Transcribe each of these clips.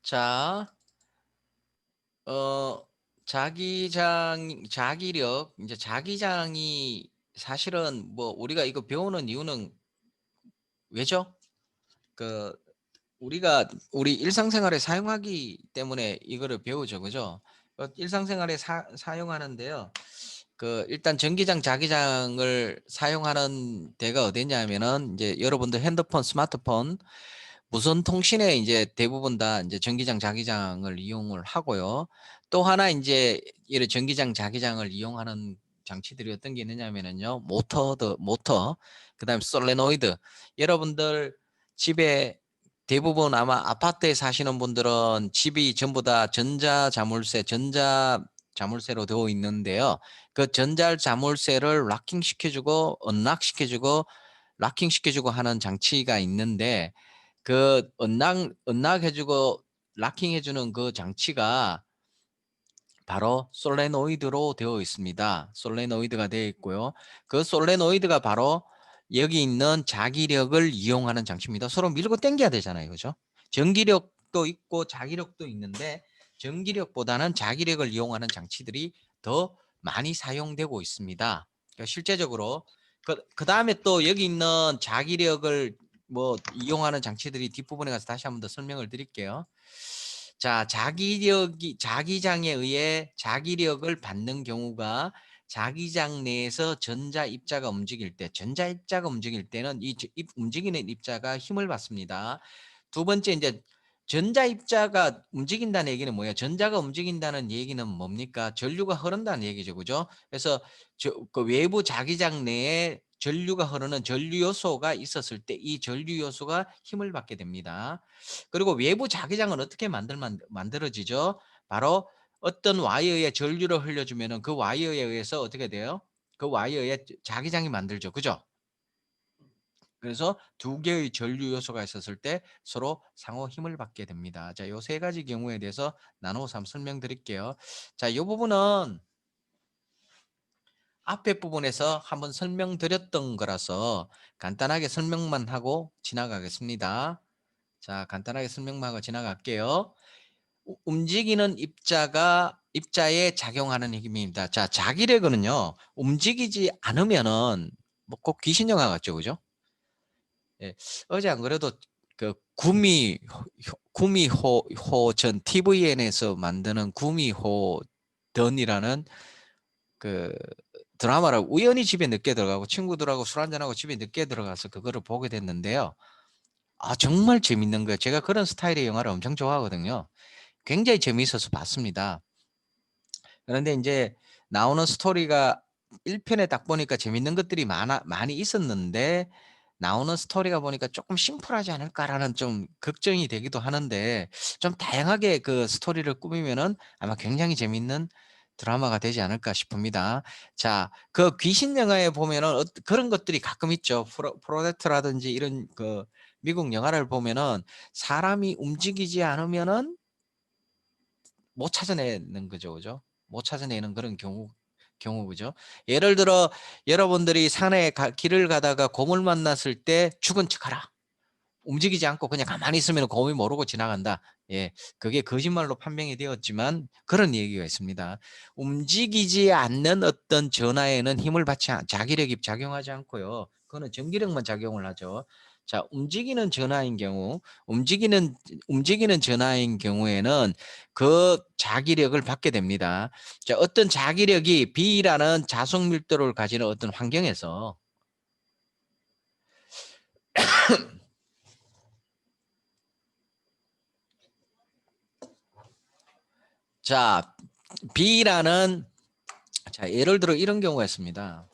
자, 어, 자기력, 이제 자기장이 사실은 뭐 우리가 이거 배우는 이유는 왜죠? 그, 우리 일상생활에 사용하기 때문에 이거를 배우죠. 그죠? 일상생활에 사용하는데요. 일단 전기장, 자기장을 사용하는 데가 어디냐면은 이제 여러분들 핸드폰, 스마트폰, 무선 통신에 이제 대부분 다 이제 전기장, 자기장을 이용을 하고요. 또 하나 이제 이런 전기장, 자기장을 이용하는 장치들이 어떤 게 있느냐면은요. 모터, 그다음에 솔레노이드. 여러분들 집에 대부분 아마 아파트에 사시는 분들은 집이 전부 다 전자 자물쇠로 되어 있는데요. 그 전자 자물쇠를 락킹 시켜주고 언락 시켜주고 락킹 시켜주고 하는 장치가 있는데 그 언락해주고 락킹해주는 그 장치가 바로 솔레노이드로 되어 있습니다. 솔레노이드가 되어 있고요. 그 솔레노이드가 바로 여기 있는 자기력을 이용하는 장치입니다. 서로 밀고 당겨야 되잖아요. 그죠? 전기력도 있고 자기력도 있는데 전기력보다는 자기력을 이용하는 장치들이 더 많이 사용되고 있습니다. 그러니까 실제적으로 그 다음에 또 여기 있는 자기력을 뭐 이용하는 장치들이 뒷부분에 가서 다시 한번 더 설명을 드릴게요. 자, 자기장에 의해 자기력을 받는 경우가 자기장 내에서 전자 입자가 움직일 때, 전자 입자가 움직일 때는 움직이는 입자가 힘을 받습니다. 두 번째 이제 전자 입자가 움직인다는 얘기는 뭐예요? 전자가 움직인다는 얘기는 뭡니까? 전류가 흐른다는 얘기죠. 그죠? 그래서 그 외부 자기장 내에 전류가 흐르는 전류 요소가 있었을 때 이 전류 요소가 힘을 받게 됩니다. 그리고 외부 자기장은 어떻게 만들어지죠? 바로 어떤 와이어에 전류를 흘려주면은 그 와이어에 의해서 어떻게 돼요? 그 와이어에 자기장이 만들죠. 그죠? 그래서 두 개의 전류 요소가 있었을 때 서로 상호 힘을 받게 됩니다. 자, 요 세 가지 경우에 대해서 나눠서 한번 설명드릴게요. 자, 요 부분은 앞에 부분에서 한번 설명드렸던 거라서 간단하게 설명만 하고 지나가겠습니다. 자, 간단하게 설명만 하고 지나갈게요. 움직이는 입자에 작용하는 힘입니다. 자, 자기력은요, 움직이지 않으면은 뭐 꼭 귀신 영화 같죠, 그죠? 예, 어제 안 그래도 그 구미호 전 TVN에서 만드는 구미호던이라는 그 드라마를 우연히 집에 늦게 들어가고 친구들하고 술 한잔하고 집에 늦게 들어가서 그거를 보게 됐는데요. 아, 정말 재밌는 거예요. 제가 그런 스타일의 영화를 엄청 좋아하거든요. 굉장히 재미있어서 봤습니다. 그런데 이제 나오는 스토리가 1편에 딱 보니까 재밌는 것들이 많이 있었는데 나오는 스토리가 보니까 조금 심플하지 않을까라는 좀 걱정이 되기도 하는데 좀 다양하게 그 스토리를 꾸미면은 아마 굉장히 재밌는 드라마가 되지 않을까 싶습니다. 자, 그 귀신 영화에 보면은 그런 것들이 가끔 있죠. 프로젝트라든지 이런 그 미국 영화를 보면은 사람이 움직이지 않으면은 못 찾아내는 거죠. 그죠? 못 찾아내는 그런 경우 그죠? 예를 들어 여러분들이 길을 가다가 곰을 만났을 때 죽은 척하라. 움직이지 않고 그냥 가만히 있으면 곰이 모르고 지나간다. 예, 그게 거짓말로 판명이 되었지만 그런 얘기가 있습니다. 움직이지 않는 어떤 전하에는 자기력이 작용하지 않고요. 그거는 전기력만 작용을 하죠. 자, 움직이는 전하인 경우에는 그 자기력을 받게 됩니다. 자, 어떤 자기력이 B라는 자속 밀도를 가지는 어떤 환경에서 자, B라는 자, 예를 들어 이런 경우가 있습니다.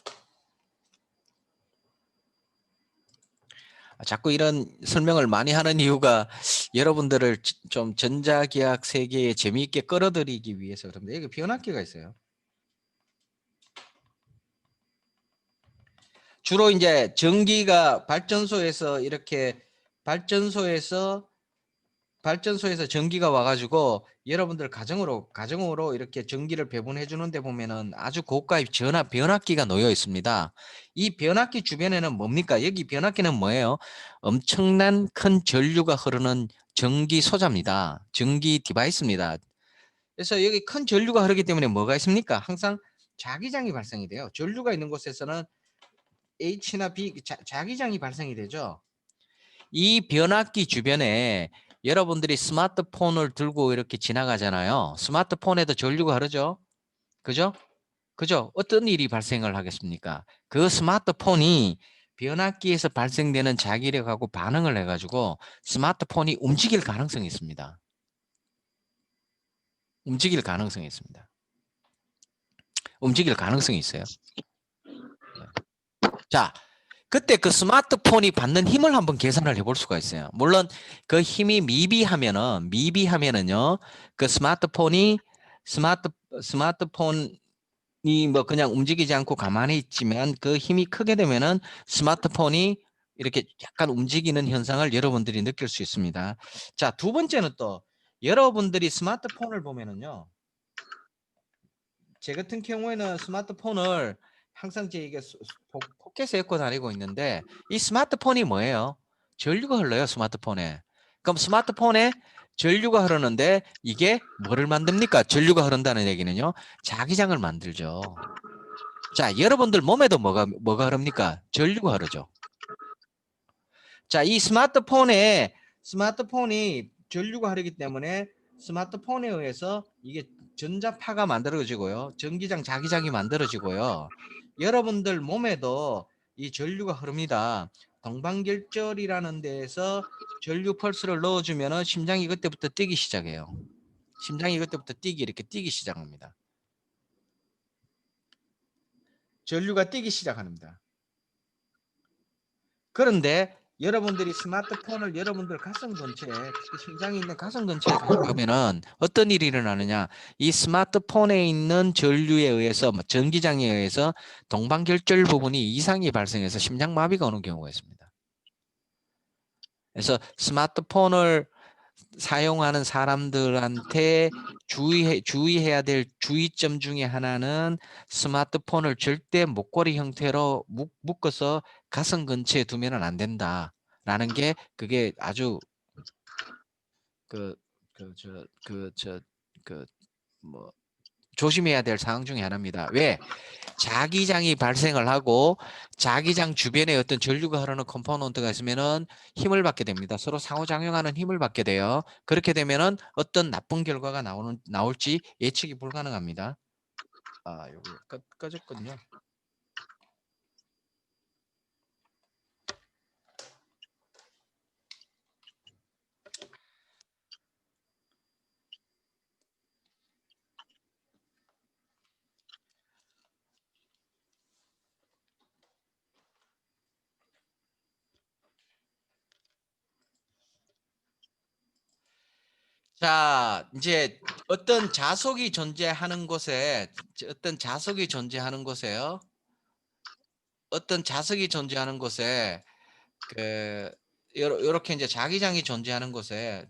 자꾸 이런 설명을 많이 하는 이유가 여러분들을 좀 전자기학 세계에 재미있게 끌어들이기 위해서 그럽니다. 여기 변압기가 있어요. 주로 이제 전기가 발전소에서 전기가 와가지고 여러분들 가정으로 이렇게 전기를 배분해 주는데 보면은 아주 고가의 변압기가 놓여 있습니다. 이 변압기 주변에는 뭡니까? 여기 변압기는 뭐예요? 엄청난 큰 전류가 흐르는 전기 소자입니다. 전기 디바이스입니다. 그래서 여기 큰 전류가 흐르기 때문에 뭐가 있습니까? 항상 자기장이 발생이 돼요. 전류가 있는 곳에서는 H나 B 자기장이 발생이 되죠. 이 변압기 주변에 여러분들이 스마트폰을 들고 이렇게 지나가잖아요. 스마트폰에도 전류가 흐르죠. 그죠? 그죠? 어떤 일이 발생을 하겠습니까? 그 스마트폰이 변압기에서 발생되는 자기력하고 반응을 해가지고 스마트폰이 움직일 가능성이 있습니다. 움직일 가능성이 있습니다. 움직일 가능성이 있어요. 자, 그때 그 스마트폰이 받는 힘을 한번 계산을 해볼 수가 있어요. 물론 그 힘이 미비하면은요, 그 스마트폰이 뭐 그냥 움직이지 않고 가만히 있지만 그 힘이 크게 되면은 스마트폰이 이렇게 약간 움직이는 현상을 여러분들이 느낄 수 있습니다. 자, 두 번째는 또 여러분들이 스마트폰을 보면은요, 제 같은 경우에는 스마트폰을 항상 제 이게 포켓에 입고 다니고 있는데 이 스마트폰이 뭐예요? 전류가 흘러요, 스마트폰에. 그럼 스마트폰에 전류가 흐르는데 이게 뭐를 만듭니까? 전류가 흐른다는 얘기는요, 자기장을 만들죠. 자, 여러분들 몸에도 뭐가 흐릅니까? 전류가 흐르죠. 자, 이 스마트폰이 전류가 흐르기 때문에 스마트폰에 의해서 이게 전자파가 만들어지고요. 전기장, 자기장이 만들어지고요. 여러분들 몸에도 이 전류가 흐릅니다. 동방결절이라는 데에서 전류 펄스를 넣어주면 심장이 그때부터 뛰기 시작해요. 심장이 그때부터 이렇게 뛰기 시작합니다. 전류가 뛰기 시작합니다. 그런데 여러분들이 스마트폰을 여러분들 가슴 근처에, 특히 심장이 있는 가슴 근처에 가져가면은 어떤 일이 일어나느냐? 이 스마트폰에 있는 전류에 의해서, 전기장에 의해서 동방결절 부분이 이상이 발생해서 심장마비가 오는 경우가 있습니다. 그래서 스마트폰을 사용하는 사람들한테 주의해야 될 주의점 중에 하나는 스마트폰을 절대 목걸이 형태로 묶어서 가슴 근처에 두면은 안 된다라는 게 그게 아주 뭐 조심해야 될 사항 중에 하나입니다. 왜? 자기장이 발생을 하고 자기장 주변에 어떤 전류가 흐르는 컴포넌트가 있으면은 힘을 받게 됩니다. 서로 상호작용하는 힘을 받게 돼요. 그렇게 되면은 어떤 나쁜 결과가 나올지 예측이 불가능합니다. 아, 여기 꺼졌거든요. 자, 이제 어떤 자석이 존재하는 곳에요. 어떤 자석이 존재하는 곳에 그 요렇게 이제 자기장이 존재하는 곳에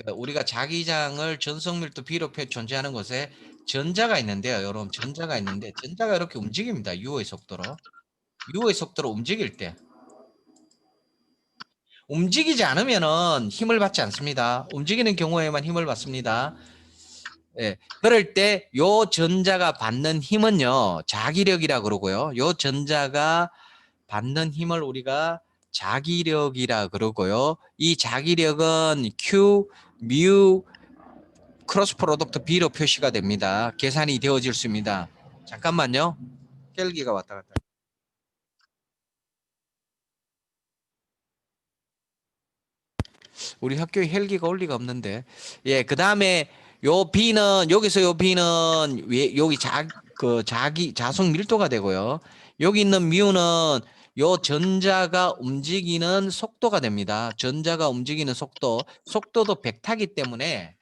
우리가 자기장을 전성밀도 B로 존재하는 곳에 전자가 있는데요. 여러분, 전자가 이렇게 움직입니다. U의 속도로 움직일 때. 움직이지 않으면은 힘을 받지 않습니다. 움직이는 경우에만 힘을 받습니다. 예. 그럴 때 요 전자가 받는 힘은요, 자기력이라 그러고요. 요 전자가 받는 힘을 우리가 자기력이라 그러고요. 이 자기력은 Q, 뮤, 크로스 프로덕트 B로 표시가 됩니다. 계산이 되어질 수 있습니다. 잠깐만요. 헬기가 왔다 갔다. 우리 학교에 헬기가 올 리가 없는데. 예, 그 다음에 요 B는, 여기서 요 B는 여기 자속 밀도가 되고요. 여기 있는 뮤는 요 전자가 움직이는 속도가 됩니다. 전자가 움직이는 속도도 벡타기 때문에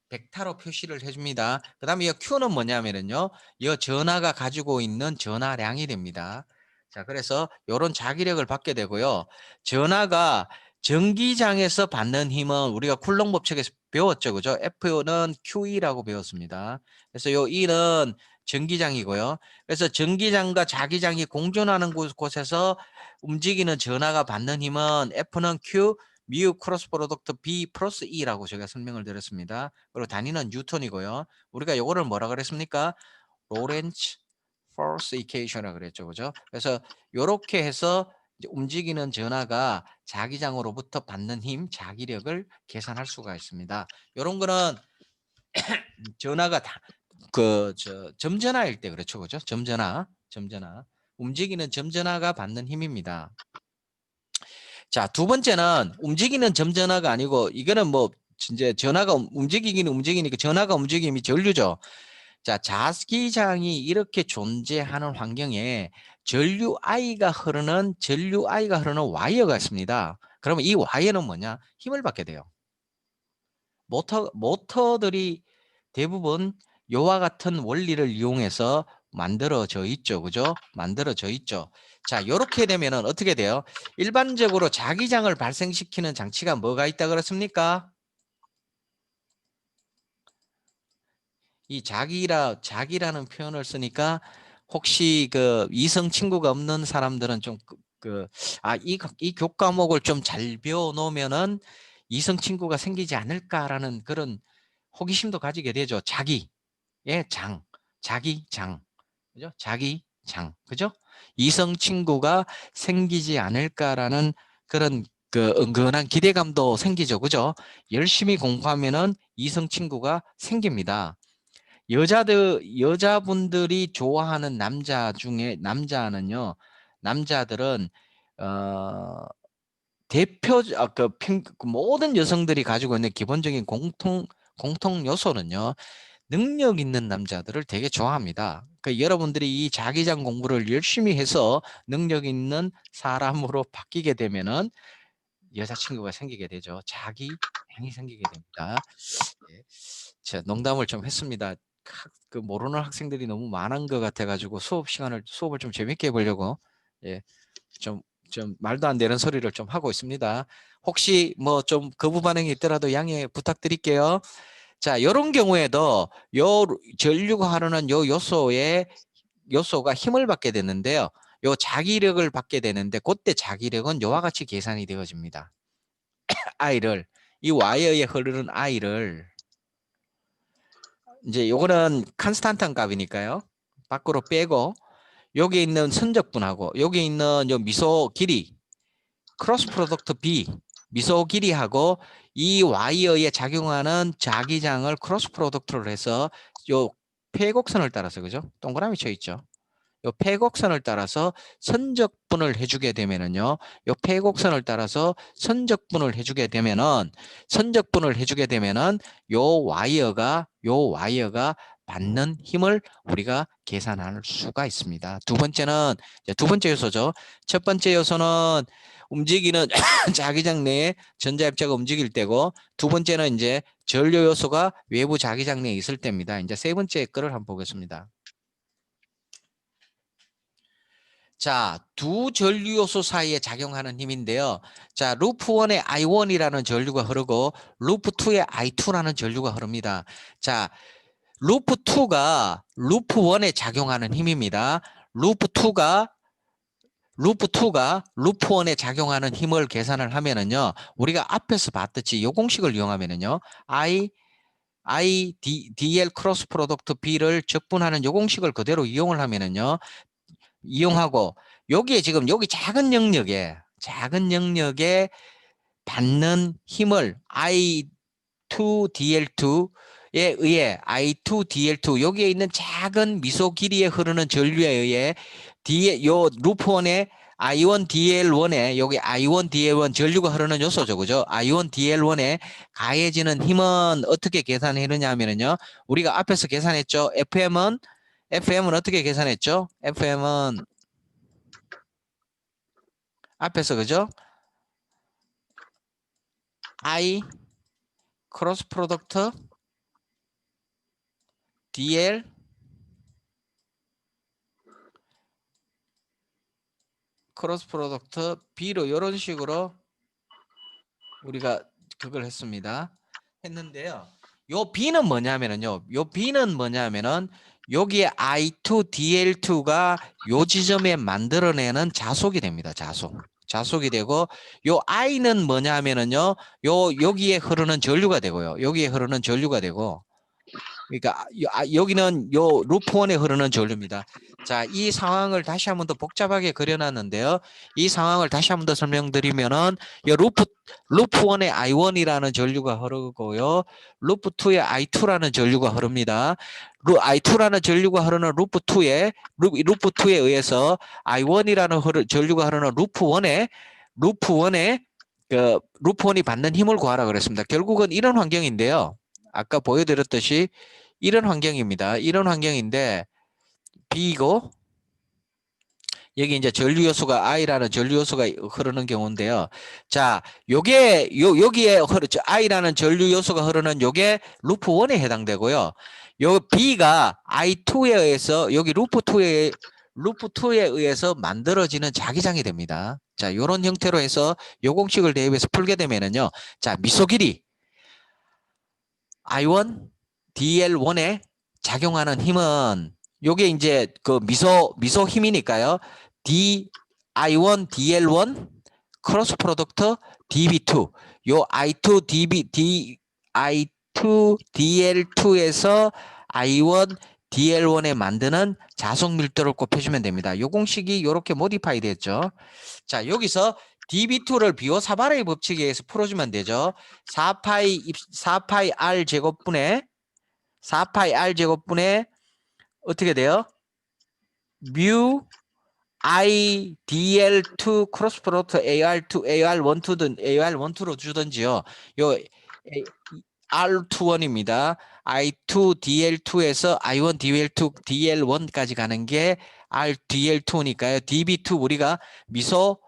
벡타로 표시를 해줍니다. 그 다음에 이 Q는 뭐냐면요, 이 전하가 가지고 있는 전하량이 됩니다. 자, 그래서 이런 자기력을 받게 되고요. 전하가 전기장에서 받는 힘은 우리가 쿨롱 법칙에서 배웠죠, 그죠? F는 QE라고 배웠습니다. 그래서 요 E는 전기장이고요. 그래서 전기장과 자기장이 공존하는 곳에서 움직이는 전하가 받는 힘은 F는 Q 뮤 크로스 프로덕트 B 플러스 E라고 제가 설명을 드렸습니다. 그리고 단위는 뉴턴이고요. 우리가 요거를 뭐라 그랬습니까? 로렌츠 포스 이퀘이션이라고 그랬죠. 그죠? 그래서 요렇게 해서 이제 움직이는 전하가 자기장으로부터 받는 힘, 자기력을 계산할 수가 있습니다. 요런 거는 전하가 다 점전화일 때 그렇죠. 그죠? 점전화. 움직이는 점전화가 받는 힘입니다. 자, 두 번째는 움직이는 점전화가 아니고 이거는 뭐 이제 전하가 움직이기는 움직이니까 전하가 움직임이 전류죠. 자, 자기장이 이렇게 존재하는 환경에 전류 흐르는 와이어가 있습니다. 그러면 이 와이어는 뭐냐? 힘을 받게 돼요. 모터들이 대부분 요와 같은 원리를 이용해서 만들어져 있죠. 그죠? 만들어져 있죠. 자, 요렇게 되면은 어떻게 돼요? 일반적으로 자기장을 발생시키는 장치가 뭐가 있다 그랬습니까? 이 자기라는 표현을 쓰니까 혹시 그 이성 친구가 없는 사람들은 좀 이 교과목을 좀 잘 배워 놓으면은 이성 친구가 생기지 않을까라는 그런 호기심도 가지게 되죠. 자기의 자기장. 그죠? 자기장. 그죠? 이성 친구가 생기지 않을까라는 그런 그 은근한 기대감도 생기죠. 그죠? 열심히 공부하면은 이성 친구가 생깁니다. 여자분들이 좋아하는 남자들은 어 그 모든 여성들이 가지고 있는 기본적인 공통 요소는요. 능력 있는 남자들을 되게 좋아합니다. 그러니까 여러분들이 이 자기장 공부를 열심히 해서 능력 있는 사람으로 바뀌게 되면은 여자친구가 생기게 되죠. 자기향이 생기게 됩니다. 예. 제가 농담을 좀 했습니다. 그 모르는 학생들이 너무 많은 것 같아가지고 수업을 좀 재밌게 해보려고 예, 좀 말도 안 되는 소리를 좀 하고 있습니다. 혹시 뭐 좀 거부 반응이 있더라도 양해 부탁드릴게요. 자, 이런 경우에도 요 전류가 흐르는 요 요소가 힘을 받게 되는데요. 요 자기력을 받게 되는데 그때 자기력은 요와 같이 계산이 되어집니다. 이 와이어에 흐르는 I를 이제 요거는 컨스탄트 값이니까요. 밖으로 빼고 여기 있는 선적분하고 여기 있는 요 미소 길이 크로스 프로덕트 B 미소 길이하고 이 와이어에 작용하는 자기장을 크로스 프로덕트를 해서 요 폐곡선을 따라서 그죠? 동그라미 쳐 있죠. 요 폐곡선을 따라서 선적분을 해주게 되면은요. 요 폐곡선을 따라서 선적분을 해주게 되면은 요 와이어가 받는 힘을 우리가 계산할 수가 있습니다. 두 번째 요소죠. 첫 번째 요소는 움직이는 자기장 내에 전자입자가 움직일 때고 두 번째는 이제 전류 요소가 외부 자기장 내에 있을 때입니다. 이제 세 번째 거를 한번 보겠습니다. 자, 두 전류 요소 사이에 작용하는 힘인데요. 자, 루프 1에 I1이라는 전류가 흐르고 루프 2에 I2라는 전류가 흐릅니다. 자, 루프 2가 루프 1에 작용하는 힘입니다. 루프 2가 루프 1에 작용하는 힘을 계산을 하면은요. 우리가 앞에서 봤듯이 요 공식을 이용하면은요. DL 크로스 프로덕트 B를 적분하는 요 공식을 그대로 이용을 하면은요. 이용하고 여기에 지금 여기 작은 영역에 받는 힘을 I2DL2에 의해 I2DL2 여기에 있는 작은 미소 길이에 흐르는 전류에 의해 요 루프1에 I1DL1에 여기 I1DL1 전류가 흐르는 요소죠. 그죠? I1DL1에 가해지는 힘은 어떻게 계산하느냐 하면요. 우리가 앞에서 계산했죠. FM은 어떻게 계산했죠? FM은 앞에서 그죠? I 크로스 프로덕트 DL 크로스 프로덕트 B로 이런 식으로 우리가 그걸 했습니다. 했는데요. 요 B는 뭐냐면은요. 요 B는 뭐냐면은 여기에 I2, DL2가 요 지점에 만들어내는 자속이 됩니다. 자속이 되고 요 I는 뭐냐면은요. 여기에 흐르는 전류가 되고요. 여기에 흐르는 전류가 되고 그러니까 여기는 요 루프 1에 흐르는 전류입니다. 자, 이 상황을 다시 한번 더 복잡하게 그려놨는데요. 이 상황을 다시 한번 더 설명드리면은 요 루프 1에 I1이라는 전류가 흐르고요. 루프 2에 I2라는 전류가 흐릅니다. I2라는 전류가 흐르는 루프 2에 의해서 I1이라는 전류가 흐르는 루프 1에 그 루프 1이 받는 힘을 구하라 그랬습니다. 결국은 이런 환경인데요. 아까 보여드렸듯이 이런 환경입니다. 이런 환경인데 B고 여기 이제 전류 요소가 I라는 전류 요소가 흐르는 경우인데요. 자, 여기에 I라는 전류 요소가 흐르는 요게 루프 1에 해당되고요. 요 B가 I2에 의해서 여기 루프 2에 의해서 만들어지는 자기장이 됩니다. 자, 요런 형태로 해서 요 공식을 대입해서 풀게 되면은요. 자, 미소 길이 I1 DL1에 작용하는 힘은 요게 이제 그 미소 힘이니까요. I1 DL1 크로스 프로덕트 DB2 요 I2 DL2에서 I1 DL1에 만드는 자속 밀도를 곱해주면 됩니다. 요 공식이 이렇게 모디파이 됐죠. 자, 여기서 DB2를 비오사바레의 법칙에 의해서 풀어주면 되죠. 4파이 R 제곱분의 어떻게 돼요? 뮤 I DL2 크로스 프로덕트 AR12로 주든지요. 요 R21입니다. I2 DL2에서 I1 DL1까지 가는 게 R DL2니까요. DB2 우리가 미소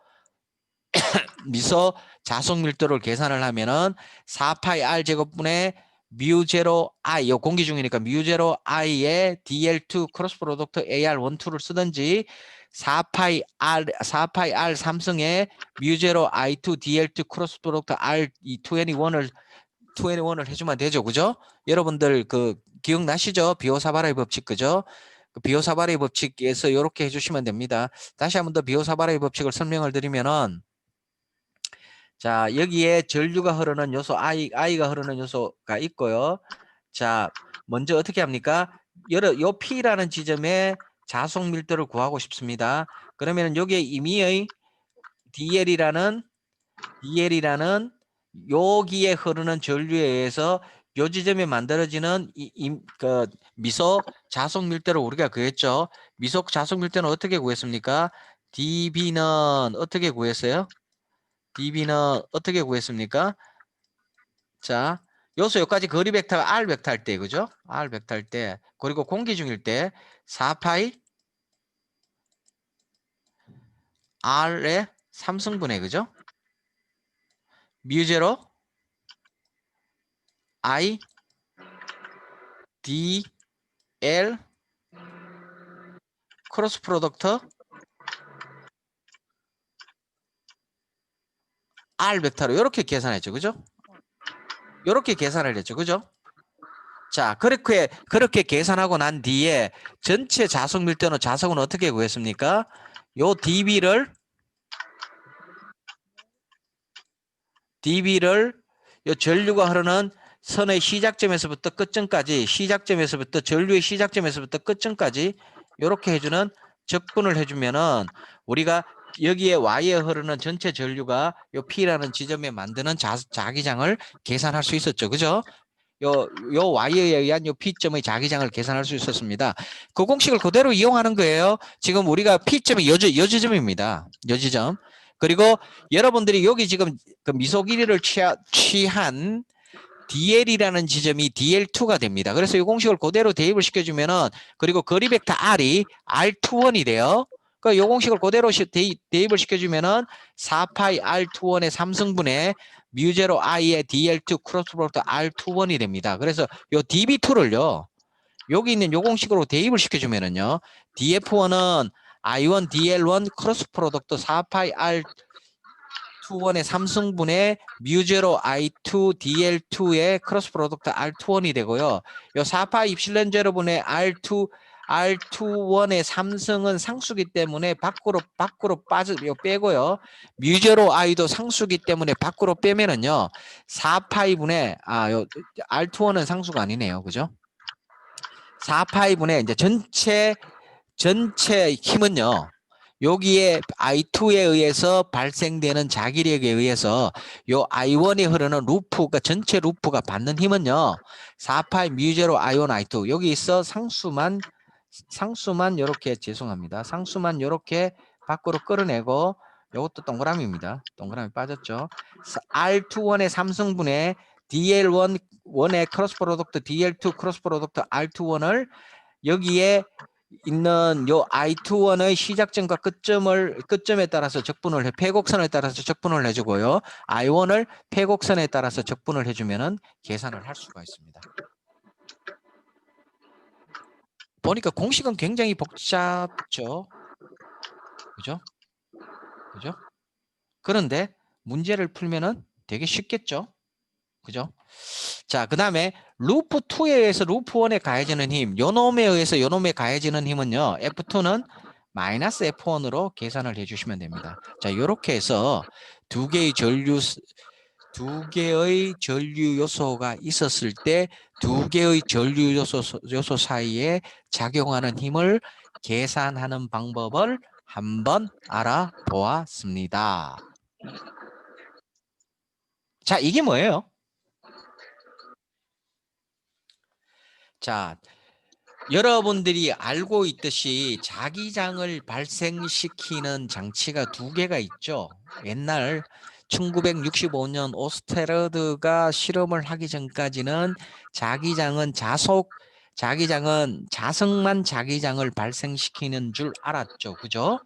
자속 밀도를 계산을 하면은 4파이 R 제곱분의 뮤0 I 요 공기 중이니까 뮤0 I의 DL2 크로스 프로덕트 AR12를 쓰든지 4파이 R 3승의 뮤0 I2 DL2 크로스 프로덕트 R21을 해주면 되죠. 그죠? 여러분들 그 기억나시죠? 비오사바라의 법칙 그죠? 그 비오사바라의 법칙에서 이렇게 해주시면 됩니다. 다시 한번 더 비오사바라의 법칙을 설명을 드리면은 자, 여기에 전류가 흐르는 요소, I가 흐르는 요소가 있고요. 자, 먼저 어떻게 합니까? 요 P라는 지점에 자속 밀도를 구하고 싶습니다. 그러면 여기에 임의의 DL이라는 여기에 흐르는 전류에 의해서 요 지점에 만들어지는 그 미소 자속 밀도를 우리가 구했죠. 미소 자속 밀도는 어떻게 구했습니까? DB는 어떻게 구했어요? DB는 어떻게 구했습니까? 자, 요소 여기까지 거리 벡터가 R 벡터 할 때, 그죠? R 벡터 할 때, 그리고 공기 중일 때 4파이 R의 3승분의, 그죠? 뮤제로 I D L 크로스 프로덕트 R 벡터로 이렇게 계산했죠, 그죠? 이렇게 계산을 했죠, 그죠? 자, 그렇게 계산하고 난 뒤에 전체 자속 밀도는 자석은 어떻게 구했습니까? 요 DB를 요 전류가 흐르는 선의 시작점에서부터 끝점까지 전류의 시작점에서부터 끝점까지 이렇게 해주는 적분을 해주면은 우리가 여기에 Y에 흐르는 전체 전류가 요 P라는 지점에 만드는 자기장을 계산할 수 있었죠. 그죠? 요 Y에 의한 요 P점의 자기장을 계산할 수 있었습니다. 그 공식을 그대로 이용하는 거예요. 지금 우리가 P점이 여지점입니다. 여지점. 그리고 여러분들이 여기 지금 그 미소 길이를 취한 DL이라는 지점이 DL2가 됩니다. 그래서 이 공식을 그대로 대입을 시켜주면은 그리고 거리 벡터 R이 R21이 돼요. 그러니까 이 공식을 그대로 대입을 시켜주면은 4파이 R21의 3승분의 뮤0 I의 DL2 크로스 프로덕트 R21이 됩니다. 그래서 이 DB2를요. 여기 있는 요 공식으로 대입을 시켜주면은요. DF1은 I1 DL1 크로스 프로덕트 4파이 R R21의 3승분의 뮤제로 I2 DL2의 크로스 프로덕트 R21이 되고요. 요 4파 입실렌 제로분의 R21의 3승은 상수기 때문에 밖으로 빼고요. 뮤제로 I도 상수기 때문에 밖으로 빼면은요. 4파이분의 요 R21은 상수가 아니네요. 그죠? 4파이분의 이제 전체 힘은요. 여기에 I2에 의해서 발생되는 자기력에 의해서 요 I1이 흐르는 루프가 전체 루프가 받는 힘은요. 4파이 뮤제로 I1 I2 여기 있어 상수만 이렇게 죄송합니다. 상수만 이렇게 밖으로 끌어내고 이것도 동그라미입니다. 동그라미 빠졌죠. R21의 3승분의 DL1의 크로스 프로덕트 DL2 크로스 프로덕트 R21을 여기에 있는 요 I21의 시작점과 끝점에 따라서 적분을 폐곡선에 따라서 적분을 해주고요. I1을 폐곡선에 따라서 적분을 해주면은 계산을 할 수가 있습니다. 보니까 공식은 굉장히 복잡죠. 그죠? 그죠? 그런데 문제를 풀면은 되게 쉽겠죠. 그죠? 자, 그 다음에 루프 2에 의해서 루프 1에 가해지는 힘, 요놈에 의해서 요놈에 가해지는 힘은요, F2는 마이너스 F1으로 계산을 해주시면 됩니다. 자, 이렇게 해서 두 개의 전류 요소가 있었을 때 두 개의 전류 요소 사이에 작용하는 힘을 계산하는 방법을 한번 알아보았습니다. 자, 이게 뭐예요? 자, 여러분들이 알고 있듯이 자기장을 발생시키는 장치가 두 개가 있죠. 옛날 1965년 오스테르드가 실험을 하기 전까지는 자기장은 자석만 자기장을 발생시키는 줄 알았죠. 그죠?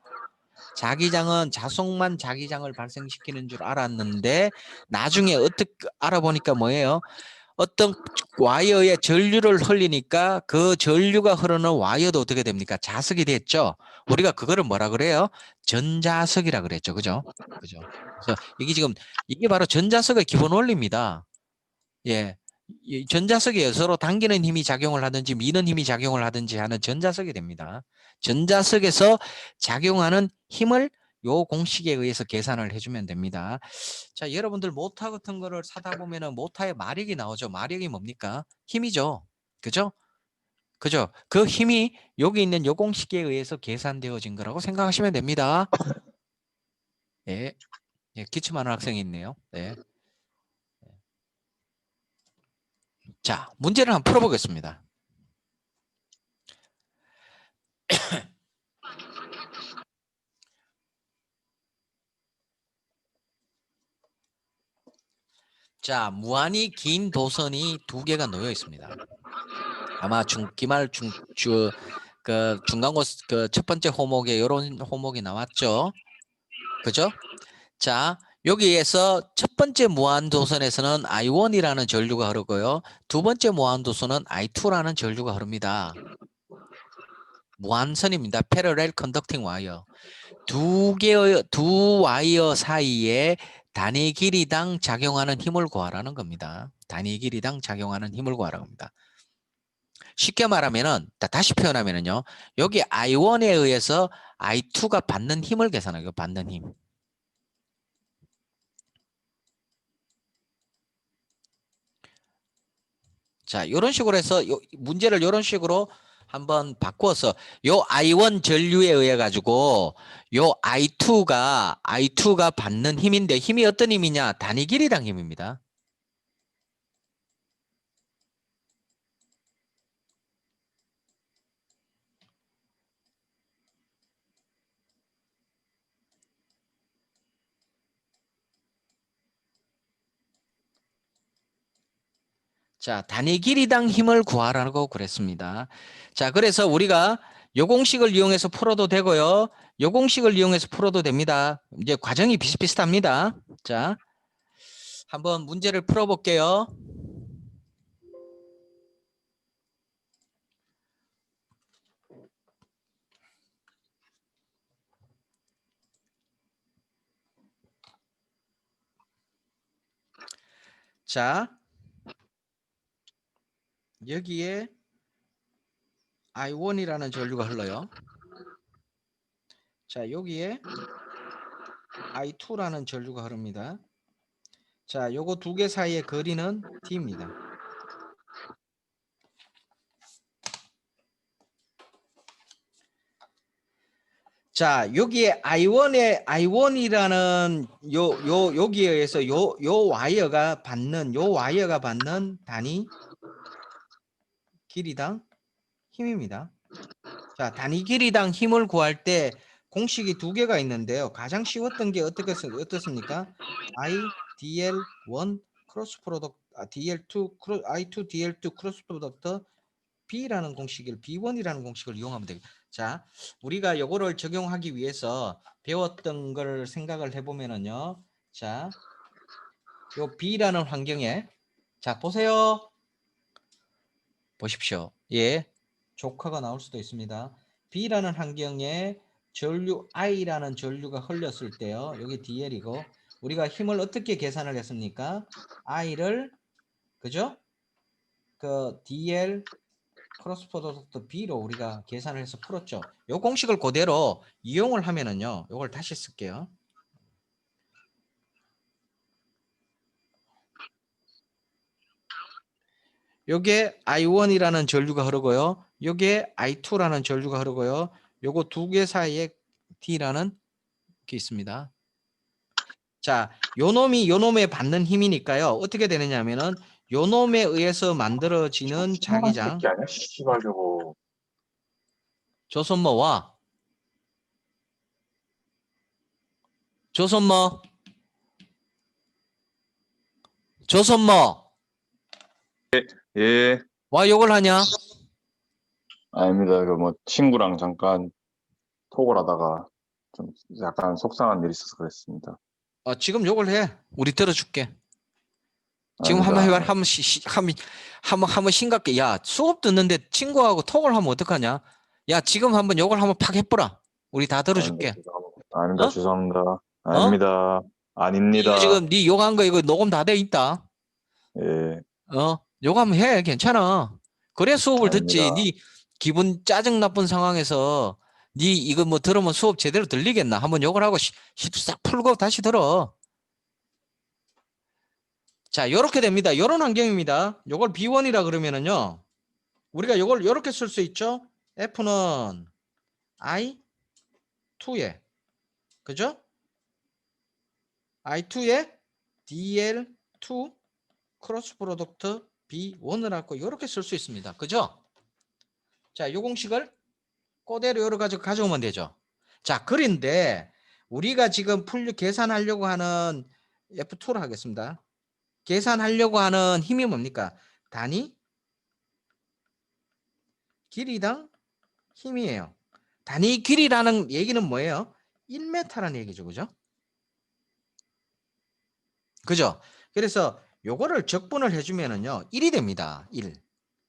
자기장은 자석만 자기장을 발생시키는 줄 알았는데 나중에 어떻게 알아보니까 뭐예요? 어떤 와이어에 전류를 흘리니까 그 전류가 흐르는 와이어도 어떻게 됩니까? 자석이 됐죠. 우리가 그거를 뭐라 그래요? 전자석이라 그랬죠. 그죠? 그죠? 그래서 이게 바로 전자석의 기본 원리입니다. 예. 이 전자석에 서로 당기는 힘이 작용을 하든지 미는 힘이 작용을 하든지 하는 전자석이 됩니다. 전자석에서 작용하는 힘을 요 공식에 의해서 계산을 해주면 됩니다. 자, 여러분들 모터 같은 거를 사다 보면은 모터에 마력이 나오죠. 마력이 뭡니까? 힘이죠. 그죠? 그죠? 그 힘이 여기 있는 요 공식에 의해서 계산되어진 거라고 생각하시면 됩니다. 예. 예, 기침하는 학생이 있네요. 네. 자, 문제를 한번 풀어보겠습니다. 자, 무한히 긴 도선이 두 개가 놓여 있습니다. 아마 중간고 그 첫 번째 호목에 이런 호목이 나왔죠. 그죠? 자, 여기에서 첫 번째 무한도선에서는 I1이라는 전류가 흐르고요. 두 번째 무한도선은 I2라는 전류가 흐릅니다. 무한선입니다. 패러렐 컨덕팅 와이어. 두 와이어 사이에 단위 길이당 작용하는 힘을 구하라는 겁니다. 단위 길이당 작용하는 힘을 구하라는 겁니다. 쉽게 말하면은 다시 표현하면은요. 여기 I1에 의해서 I2가 받는 힘을 계산하고 받는 힘. 자, 이런 식으로 해서 문제를 이런 식으로 한번 바꿔서 요 I1 전류에 의해 가지고 요 I2가 받는 힘인데 힘이 어떤 힘이냐? 단위 길이당 힘입니다. 자, 단위 길이당 힘을 구하라고 그랬습니다. 자, 그래서 우리가 요 공식을 이용해서 풀어도 되고요. 요 공식을 이용해서 풀어도 됩니다. 이제 과정이 비슷비슷합니다. 자, 한번 문제를 풀어볼게요. 자, 여기에 I1이라는 전류가 흘러요. 자, 여기에 I2라는 전류가 흐릅니다. 자, 요거 두 개 사이의 거리는 D입니다. 자, 여기에 I1이라는 여기에 의해서 요 와이어가 받는 단위 길이당 힘입니다. 자, 단위 길이당 힘을 구할 때 공식이 두 개가 있는데요. 가장 쉬웠던 게 어떻습니까? I dl1 크로스 프로덕트 dl2 I2 dl2 크로스 프로덕트 B라는 공식을 B1이라는 공식을 이용하면 되겠다. 자, 우리가 요거를 적용하기 위해서 배웠던 걸 생각을 해보면은요. 자, 요 B라는 환경에 자 보세요. 보십시오. 예, 조커가 나올 수도 있습니다. B라는 환경에 전류 I라는 전류가 흘렸을 때요. 여기 DL이고 우리가 힘을 어떻게 계산을 했습니까? I를 그죠? 그 DL 크로스 프로덕트 B로 우리가 계산을 해서 풀었죠. 이 공식을 그대로 이용을 하면은요. 이걸 다시 쓸게요. 요게 I1이라는 전류가 흐르고요. 요게 I2라는 전류가 흐르고요. 요거 두 개 사이에 D라는 게 있습니다. 자, 요 놈에 받는 힘이니까요. 어떻게 되느냐 하면은 요 놈에 의해서 만들어지는 자기장 새끼 아니야? 씨발 저거. 조선모와 조선모 예. 와 욕을 하냐? 아닙니다. 그 뭐 친구랑 잠깐 톡을 하다가 좀 약간 속상한 일이 있어서 그랬습니다. 지금 욕을 해. 우리 들어줄게. 지금 한번 아닙니다. 해봐. 한번 심각해. 야, 수업 듣는데 친구하고 톡을 하면 어떡하냐? 야, 지금 한번 욕을 한번 팍 해보라. 우리 다 들어줄게. 아닙니다. 어? 죄송합니다. 어? 아닙니다. 이거 아닙니다. 지금 네 욕한 거 이거 녹음 다 돼 있다. 예. 욕하면 해. 괜찮아. 그래 수업을 듣지. 아닙니다. 네 기분 짜증 나쁜 상황에서 네 이거 뭐 들으면 수업 제대로 들리겠나? 한번 욕을 하고 싹 풀고 다시 들어. 자, 요렇게 됩니다. 요런 환경입니다. 요걸 B1이라 그러면은요. 우리가 요걸 요렇게 쓸 수 있죠? F는 I2에 그죠? I2에 DL2 크로스 프로덕트 B1을 갖고 요렇게 쓸 수 있습니다. 그죠? 자, 요 공식을 그대로 여러 가지 가져오면 되죠. 자, 그런데 우리가 지금 계산하려고 하는 F2로 하겠습니다. 계산하려고 하는 힘이 뭡니까? 단위 길이당 힘이에요. 단위 길이라는 얘기는 뭐예요? 1m라는 얘기죠. 그죠? 그죠? 그래서 요거를 적분을 해주면은요 1이 됩니다. 1.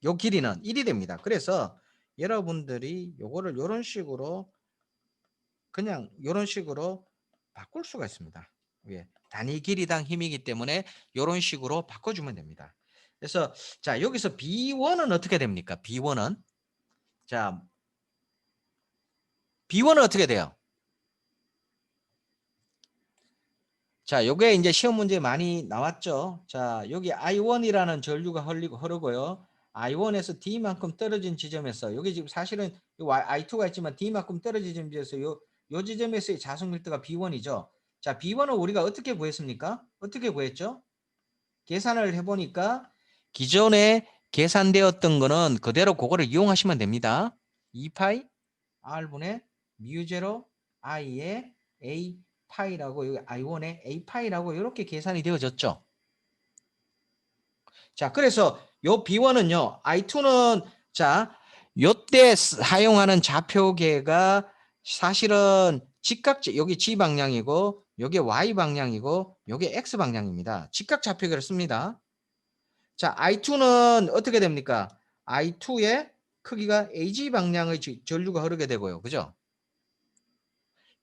요 길이는 1이 됩니다. 그래서 여러분들이 요거를 요런 식으로 그냥 요런 식으로 바꿀 수가 있습니다. 예. 단위 길이당 힘이기 때문에 요런 식으로 바꿔주면 됩니다. 그래서 자 여기서 B1은 어떻게 됩니까? B1은 자 B1은 어떻게 돼요? 자, 요게 이제 시험 문제 많이 나왔죠. 자, 여기 I1이라는 전류가 흐르고요. I1에서 D만큼 떨어진 지점에서 여기 지금 사실은 I2가 있지만 D만큼 떨어진 지점에서 요 지점에서의 자속 밀도가 B1이죠. 자, B1은 우리가 어떻게 구했습니까? 어떻게 구했죠? 계산을 해보니까 기존에 계산되었던 거는 그대로 그거를 이용하시면 됩니다. 2파이 R분의 뮤0 I의 A 파이라고 여기 I1의 A 파이라고 이렇게 계산이 되어졌죠. 자, 그래서 요 B1은요. I2는 자, 요때 사용하는 좌표계가 사실은 여기 G 방향이고 여기 Y 방향이고 여기 X 방향입니다. 직각 좌표계를 씁니다. 자, I2는 어떻게 됩니까? I2의 크기가 AG 방향의 전류가 흐르게 되고요. 그죠?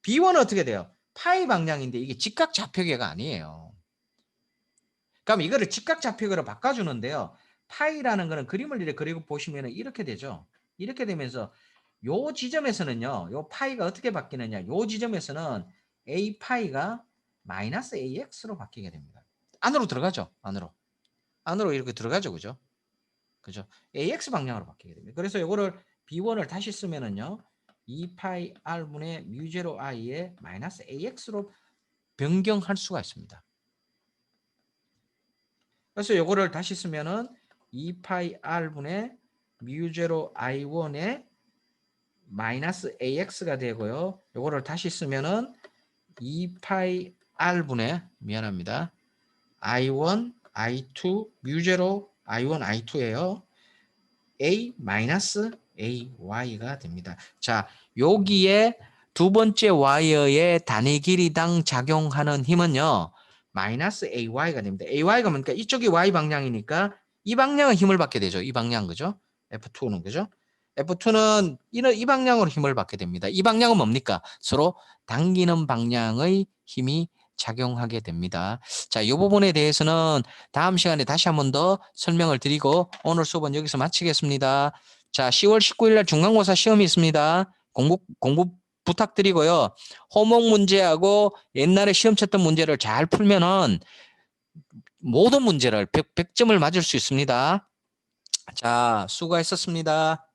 B1은 어떻게 돼요? 파이 방향인데 이게 직각 좌표계가 아니에요. 그럼 이거를 직각좌표로 바꿔주는데요. 파이라는 거는 그림을 이렇게 그리고 보시면 이렇게 되죠. 이렇게 되면서 요 지점에서는요. 요 파이가 어떻게 바뀌느냐. 요 지점에서는 a 파이가 마이너스 ax로 바뀌게 됩니다. 안으로 들어가죠. 안으로 이렇게 들어가죠. 그죠? 그죠? ax 방향으로 바뀌게 됩니다. 그래서 요거를 b1을 다시 쓰면은요. 2파이 r분의 뮤0 i의 마이너스 ax로 변경할 수가 있습니다. 그래서 요거를 다시 쓰면은 2파이 r분의 뮤0 i1의 마이너스 ax가 되고요. 요거를 다시 쓰면은 2파이 r분의 미안합니다. i1, i2, 뮤0 i1, i2예요. a 마이너스 ay가 됩니다. 자, 여기에 두 번째 와이어의 단위 길이당 작용하는 힘은요. 마이너스 ay가 됩니다. ay가 뭡니까? 이쪽이 y 방향이니까 이 방향은 힘을 받게 되죠. 이 방향 그죠? F2는 그죠? F2는 이 방향으로 힘을 받게 됩니다. 이 방향은 뭡니까? 서로 당기는 방향의 힘이 작용하게 됩니다. 자, 이 부분에 대해서는 다음 시간에 다시 한 번 더 설명을 드리고 오늘 수업은 여기서 마치겠습니다. 자, 10월 19일 날 중간고사 시험이 있습니다. 공부 부탁드리고요. 호목 문제하고 옛날에 시험 쳤던 문제를 잘 풀면은 모든 문제를 100점을 맞을 수 있습니다. 자, 수고하셨습니다.